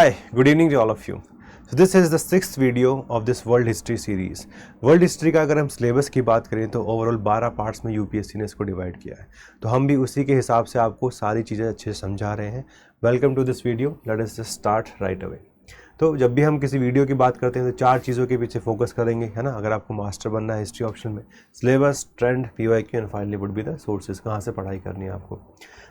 Hi, good evening to all of you. So this is the 6th video of this World History series. World History का अगर हम syllabus की बात करें तो ओवरऑल 12 पार्ट्स में यूपीएससी ने इसको डिवाइड किया है, तो हम भी उसी के हिसाब से आपको सारी चीज़ें अच्छे से समझा रहे हैं. Welcome to this video. Let us just start right away. तो जब भी हम किसी वीडियो की बात करते हैं तो 4 चीज़ों के पीछे फोकस करेंगे, है ना. अगर आपको मास्टर बनना है हिस्ट्री ऑप्शन में, syllabus, trend, PYQ and finally would be the sources, कहाँ से पढ़ाई करनी है आपको.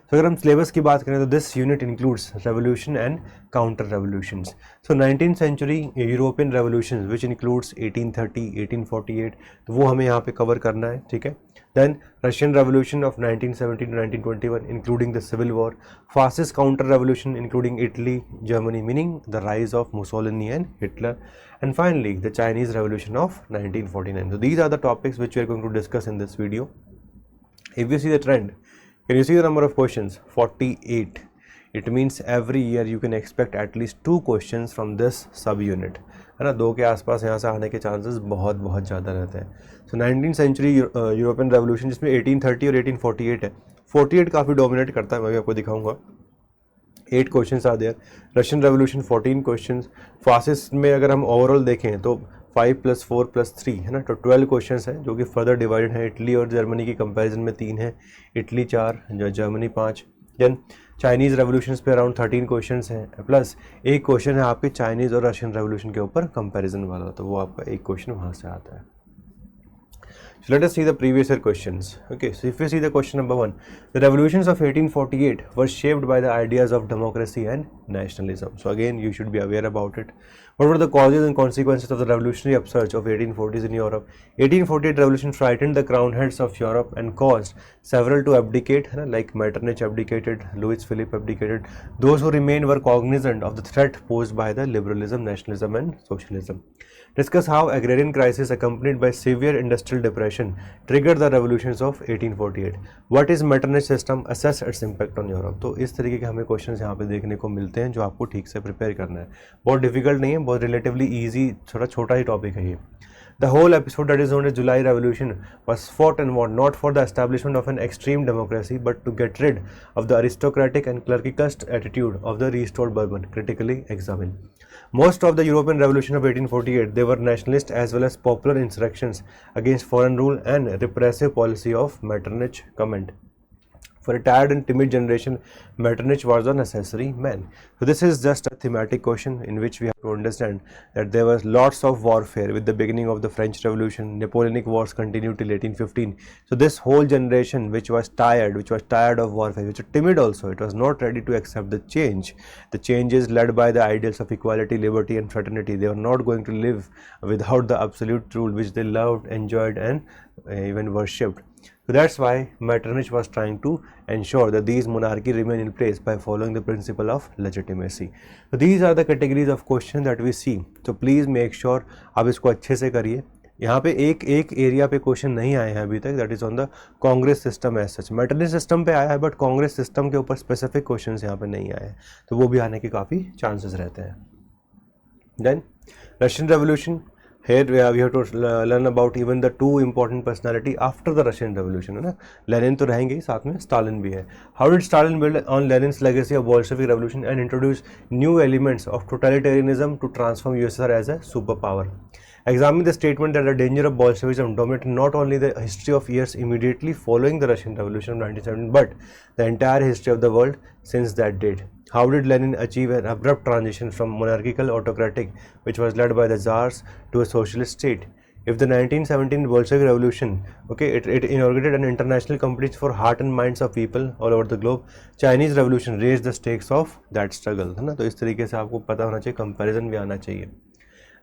तो अगर हम सिलेबस की बात करें तो this unit includes revolution and counter revolutions. So 19th century European revolution which includes 1830, 1848, तो वो हमें यहाँ पे कवर करना है, ठीक है. Then Russian Revolution of 1917 to 1921 including the Civil War, fascist counter revolution including Italy, Germany, meaning the rise of Mussolini and Hitler, and finally the Chinese Revolution of 1949. So these are the topics which we are going to discuss in this video. If you see the trend, can you see the number of questions? 48. It means every year you can expect at least 2 questions from this sub unit, है ना. 2 के आसपास यहाँ से आने के chances बहुत ज़्यादा रहते हैं. सो 19th सेंचुरी यूरोपियन रेवोल्यूशन जिसमें 1830 और 1848 है. 48 काफ़ी डोमिनेट करता है, मैं भी आपको दिखाऊंगा. 8 questions are there. Russian revolution 14 questions. Fascist में अगर हम ओवरऑल देखें तो 5 + 4 + 3, है ना, तो 12 क्वेश्चंस हैं जो कि फर्दर डिवाइडेड है. इटली और जर्मनी की कंपैरिजन में 3 है, Italy 4, Germany 5. Then Chinese revolutions पे अराउंड 13 क्वेश्चंस हैं, प्लस एक क्वेश्चन है आपके चाइनीज़ और रशियन रेवोल्यूशन के ऊपर कंपैरिजन वाला, तो वो आपका एक क्वेश्चन वहाँ से आता है. So let us see the previous year questions. Okay, so if you see the question number 1, the revolutions of 1848 were shaped by the ideas of democracy and nationalism. So again, you should be aware about it. What were the causes and consequences of the revolutionary upsurge of 1840s in Europe? 1848 revolution frightened the crown heads of Europe and caused several to abdicate, like Metternich abdicated, Louis Philippe abdicated. Those who remained were cognizant of the threat posed by the liberalism, nationalism and socialism. Discuss how agrarian crisis accompanied by severe industrial depression triggered the revolutions of 1848. What is Metternich system? Assess its impact on Europe. तो इस तरीके के हमें questions यहाँ पे देखने को मिलते हैं जो आपको ठीक से प्रिपेयर करना है. बहुत डिफिकल्ट नहीं है, बहुत रिलेटिवली ईजी, थोड़ा छोटा ही टॉपिक है ये. The whole episode that is known as July Revolution was fought and won not for the establishment of an extreme democracy but to get rid of the aristocratic and clericalist attitude of the restored Bourbon. Critically examine. Most of the European Revolution of 1848, they were nationalist as well as popular insurrections against foreign rule and repressive policy of Metternich. Comment. For a tired and timid generation, Metternich was a necessary man. So this is just a thematic question in which we have to understand that there was lots of warfare with the beginning of the French Revolution. Napoleonic wars continued till 1815. So this whole generation which was tired of warfare, which was timid also, it was not ready to accept the change. The changes led by the ideals of equality, liberty and fraternity. They were not going to live without the absolute rule which they loved, enjoyed and even worshipped. So that's why Metternich was trying to ensure that these monarchy remain in place by following the principle of legitimacy. So these are the categories of questions that we see. So please make sure आप इसको अच्छे से करिए. यहाँ पे एक area पे question नहीं आए हैं अभी तक, that is on the Congress system as such. Metternich system पे आया है बट कांग्रेस सिस्टम के ऊपर स्पेसिफिक क्वेश्चंस यहाँ पे नहीं आए हैं, तो वो भी आने के काफ़ी चांसेस रहते हैं. Then Russian revolution. Here we have to learn about even the 2 important personality after the Russian Revolution, है ना. लेनिन तो रहेंगे ही, साथ में स्टालिन भी है. How did Stalin build on Lenin's legacy of Bolshevik Revolution and introduce new elements of totalitarianism to transform USSR as a superpower? Examine the statement that the danger of Bolshevism dominated not only the history of years immediately following the Russian Revolution of 1917 but the entire history of the world since that date. How did Lenin achieve an abrupt transition from monarchical autocratic, which was led by the czars, to a socialist state? If the 1917 Bolshevik Revolution, it inaugurated an international competition for heart and minds of people all over the globe, Chinese Revolution raised the stakes of that struggle, है ना. तो इस तरीके से आपको पता होना चाहिए, कंपैरिजन भी आना चाहिए.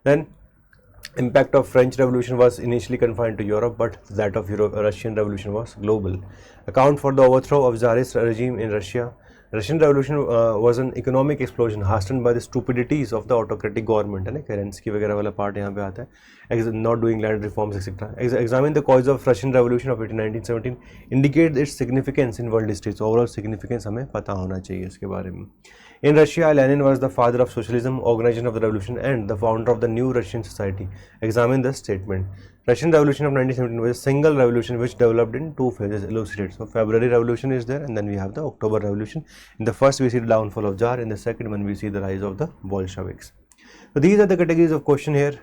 Then impact of French Revolution was initially confined to Europe, but that of Russian Revolution was global. Account for the overthrow of Tsarist regime in Russia. Russian Revolution was an economic explosion hastened by the stupidities of the autocratic government, है ना. Currency वगैरह वाला part यहाँ पे आता है. Not doing land reforms etc. Examine the cause of Russian Revolution of 1917. Indicate its significance in world history. So overall significance हमें पता होना चाहिए इसके बारे में. In Russia, Lenin was the father of socialism, organization of the revolution, and the founder of the new Russian society. Examine the statement. Russian Revolution of 1917 was a single revolution which developed in two phases, elucidated. So February Revolution is there, and then we have the October Revolution. In the first, we see the downfall of Tsar. In the second one, we see the rise of the Bolsheviks. So these are the categories of question here.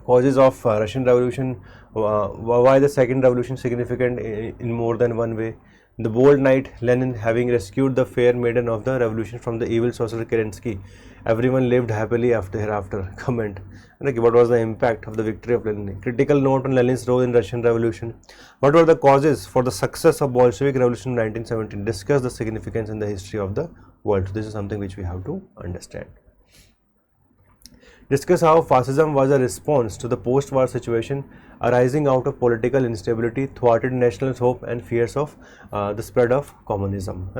Causes of Russian Revolution. Why the second revolution significant in more than one way? The bold knight Lenin, having rescued the fair maiden of the revolution from the evil sorcerer Kerensky, everyone lived happily after hereafter. Comment. Like, what was the impact of the victory of Lenin? Critical note on Lenin's role in Russian Revolution. What were the causes for the success of Bolshevik Revolution in 1917? Discuss the significance in the history of the world. So this is something which we have to understand. Discuss how fascism was a response to the post-war situation arising out of political instability, thwarted national hope and fears of the spread of communism.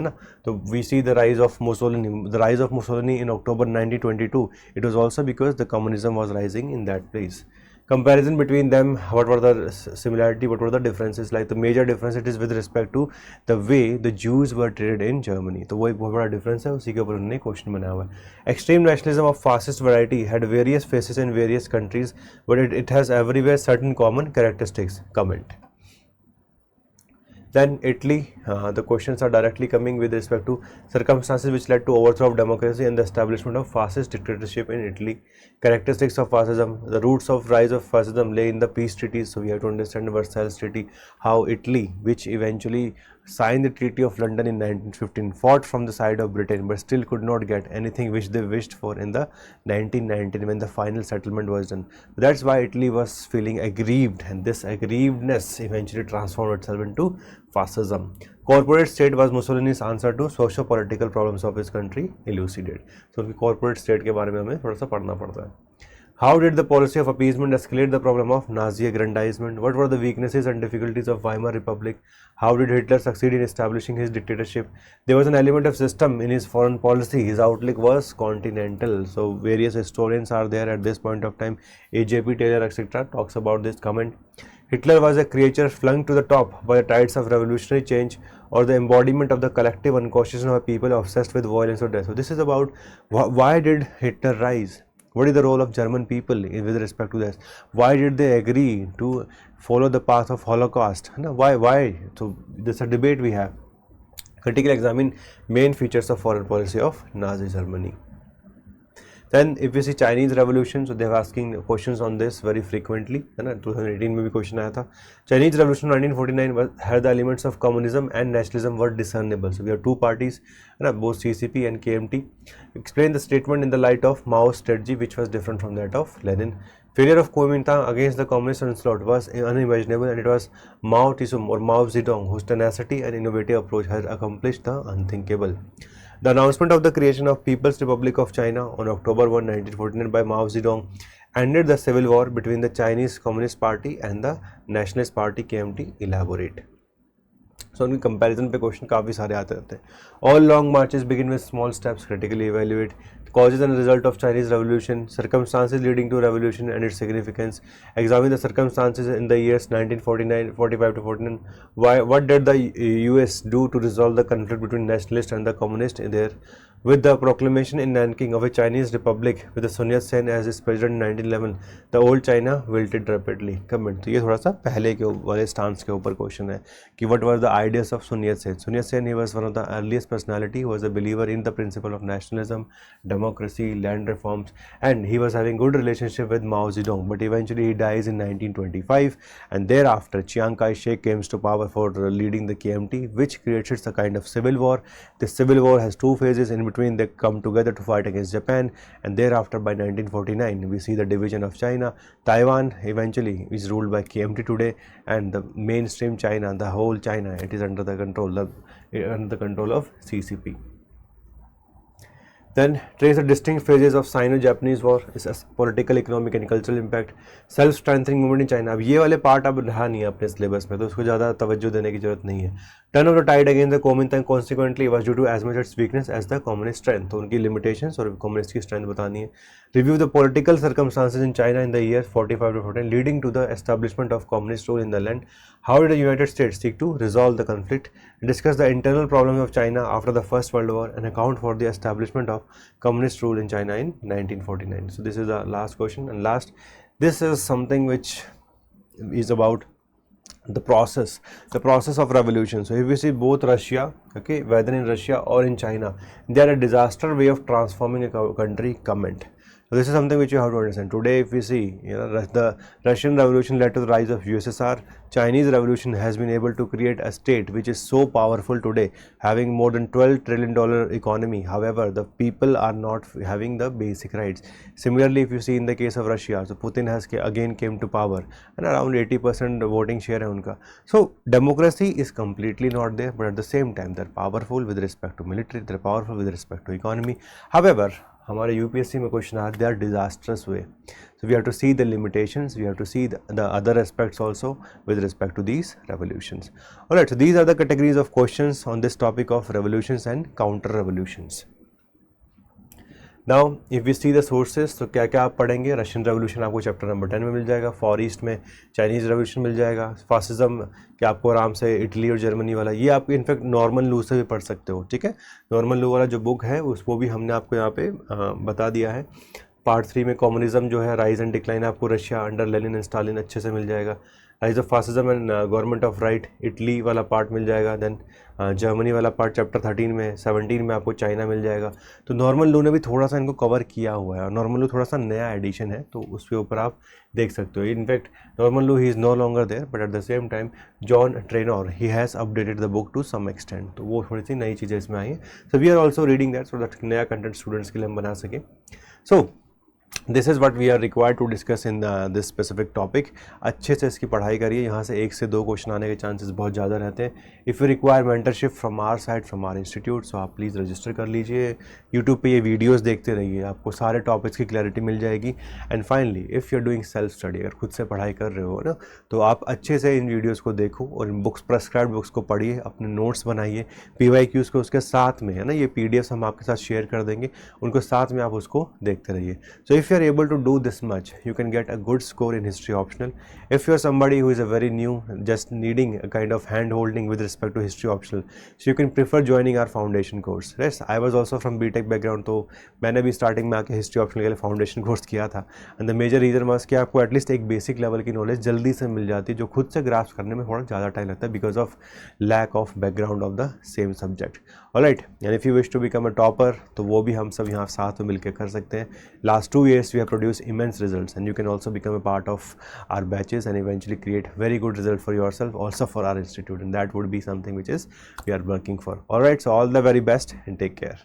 So we see the rise of Mussolini. The rise of Mussolini in October 1922. It was also because the communism was rising in that place. Comparison between them, what were the similarity, what were the differences? Like the major difference it is with respect to the way the Jews were treated in Germany. तो वो एक बहुत बड़ा difference है, उसी के ऊपर उन्होंने क्वेश्चन बनाया हुआ है. Extreme nationalism of fascist variety had various faces in various countries, but it has everywhere certain common characteristics. Comment. Then Italy, the questions are directly coming with respect to circumstances which led to overthrow of democracy and the establishment of fascist dictatorship in Italy. Characteristics of fascism. The roots of rise of fascism lay in the peace treaties. So we have to understand the Versailles Treaty, how Italy, which eventually signed the Treaty of London in 1915, fought from the side of Britain, but still could not get anything which they wished for in the 1919 when the final settlement was done. That's why Italy was feeling aggrieved, and this aggrievedness eventually transformed itself into fascism. Corporate state was Mussolini's answer to socio-political problems of his country, elucidated. So corporate state के बारे में हमें थोड़ा सा पढ़ना पड़ता है. How did the policy of appeasement escalate the problem of Nazi aggrandizement? What were the weaknesses and difficulties of Weimar Republic? How did Hitler succeed in establishing his dictatorship? There was an element of system in his foreign policy. His outlook was continental. So various historians are there at this point of time. A.J.P. Taylor, etc. talks about this. Comment. Hitler was a creature flung to the top by the tides of revolutionary change, or the embodiment of the collective unconsciousness of a people obsessed with violence or death. So this is about why did Hitler rise? What is the role of German people with respect to this? Why did they agree to follow the path of Holocaust? Why? So this is a debate we have. Critically examine main features of foreign policy of Nazi Germany. Then if we see Chinese Revolution, so they are asking questions on this very frequently. 2018 में भी question आया था. Chinese Revolution 1949 had the elements of communism and nationalism were discernible. So we have two parties, both CCP and KMT. Explain the statement in the light of Mao's strategy, which was different from that of Lenin. Failure of Kuomintang against the communist onslaught was unimaginable, and it was Mao Tse-tung or Mao Zedong whose tenacity and innovative approach has accomplished the unthinkable. The announcement of the creation of People's Republic of China on October 1, 1949 by Mao Zedong ended the civil war between the Chinese Communist Party and the Nationalist Party KMT. Elaborate. So उनकी comparison पे question काफ़ी सारे आते रहते हैं. All long marches begin with small steps. Critically evaluate causes and result of Chinese Revolution, circumstances leading to revolution and its significance. Examine the circumstances in the years 1945 to 49. What did the US do to resolve the conflict between nationalists and the communists there? With the proclamation in Nanking of a Chinese Republic with the Sun Yat-sen as its president in 1911, the old China wilted rapidly. Comment. तो ये थोड़ा सा पहले के वाले stance के ऊपर question है कि what were the ideas of Sun Yat-sen? Sun Yat-sen, he was one of the earliest personality. He was a believer in the principle of nationalism, democracy, land reforms, and he was having good relationship with Mao Zedong. But eventually he dies in 1925, and thereafter Chiang Kai-shek comes to power for leading the KMT, which creates a kind of civil war. The civil war has two phases. In between, they come together to fight against Japan, and thereafter by 1949 we see the division of China. Taiwan eventually is ruled by KMT today, and the mainstream China, the whole China, it is under the control of CCP. Then trace the distinct phases of Sino-Japanese War, its political, economic and cultural impact, self-strengthening movement in China. अब ये वाले part अब रहा नहीं है अपने syllabus में, तो उसको ज़्यादा तवज्जो देने की जरूरत नहीं है. Turn of the tide against the Kuomintang consequently was due to as much its weakness as the communist strength. तो उनकी limitations और communist की strength बतानी है. Review the political circumstances in China in the years 45 to 49 leading to the establishment of communist rule in the land. How did the United States seek to resolve the conflict? Discuss the internal problems of China after the First World War and account for the establishment of communist rule in China in 1949. So this is the last question, and last, this is something which is about the process of revolution. So if we see both Russia, okay, whether in Russia or in China, they are a disaster way of transforming a country comment. So this is something which you have to understand. Today, if we see, the Russian Revolution led to the rise of USSR. Chinese Revolution has been able to create a state which is so powerful today, having more than $12 trillion economy. However, the people are not having the basic rights. Similarly, if you see in the case of Russia, so Putin has again came to power and around 80% voting share है उनका. So democracy is completely not there, but at the same time they're powerful with respect to military, they're powerful with respect to economy. However, हमारे UPSC में question आते they are disastrous way. So we have to see the limitations, we have to see the other aspects also with respect to these revolutions. Alright, so these are the categories of questions on this topic of revolutions and counter revolutions. Now if we see the sources, तो क्या क्या आप पढ़ेंगे. Russian revolution आपको chapter number 10 में मिल जाएगा. Far East में चाइनीज़ रेवोल्यूशन मिल जाएगा. फासिज्म क्या आपको आराम से इटली और जर्मनी वाला, ये आप इनफैक्ट नॉर्मन लू से भी पढ़ सकते हो. ठीक है, नॉर्मन लू वाला जो बुक है उसको भी हमने आपको यहाँ पे बता दिया है. पार्ट 3 में कम्युनिज्म जो है, राइज एंड डिक्लाइन, आपको Russia under Lenin and Stalin अच्छे से मिल जाएगा. Rise of fascism and government of right, Italy वाला पार्ट मिल जाएगा. देन जर्मनी वाला पार्ट चैप्टर 13 में. 17 में आपको चाइना मिल जाएगा. तो नॉर्मन लू ने भी थोड़ा सा इनको कवर किया हुआ है, और नॉर्मन लू थोड़ा सा नया एडिशन है, तो उसके ऊपर आप देख सकते हो. In fact Norman Lowe he is no longer there, but at the same time John Trainer he has updated the book to some extent, तो वो थोड़ी सी नई चीज़ें इसमें आई हैं. So we are also reading that so that नया कंटेंट स्टूडेंट्स के लिए हम बना सकें. So this is what we are required to discuss in this specific topic. अच्छे से इसकी पढ़ाई करिए, यहाँ से 1 से 2 क्वेश्चन आने के चांसेस बहुत ज़्यादा रहते हैं. If you require mentorship from our side, from our institute, so आप प्लीज़ रजिस्टर कर लीजिए. यूट्यूब पे ये वीडियोस देखते रहिए, आपको सारे टॉपिक्स की क्लैरिटी मिल जाएगी. And finally if you are doing self study, अगर खुद से पढ़ाई कर रहे हो ना, तो आप अच्छे से इन वीडियोज़ को देखो और इन बुक्स, प्रेस्क्राइब्ड बुक्स को पढ़िए, अपने नोट्स बनाइए, PYQs को उसके साथ में है ना, ये PDFs हम आपके साथ शेयर कर देंगे, उनको साथ में आप उसको देखते रहिए. So if you are able to do this much, you can get a good score in history optional. If you are somebody who is a very new, just needing a kind of hand holding with respect to history optional, so you can prefer joining our foundation course. Yes, I was also from BTech background, तो मैंने भी starting में आके history optional के लिए foundation course किया था. And the major reason was कि आपको एटलीस्ट एक बेसिक लेवल की नॉलेज जल्दी से मिल जाती है, जो खुद से ग्रास्प करने में थोड़ा ज़्यादा टाइम लगता है because of lack of background of the same subject. Alright, and if you wish to become a topper, तो वो भी हम सब यहाँ साथ में मिलकर कर सकते हैं. Last 2 years we have produce immense results, and you can also become a part of our batches and eventually create very good result for yourself, also for our institute, and that would be something which is we are working for. All right, so all the very best and take care.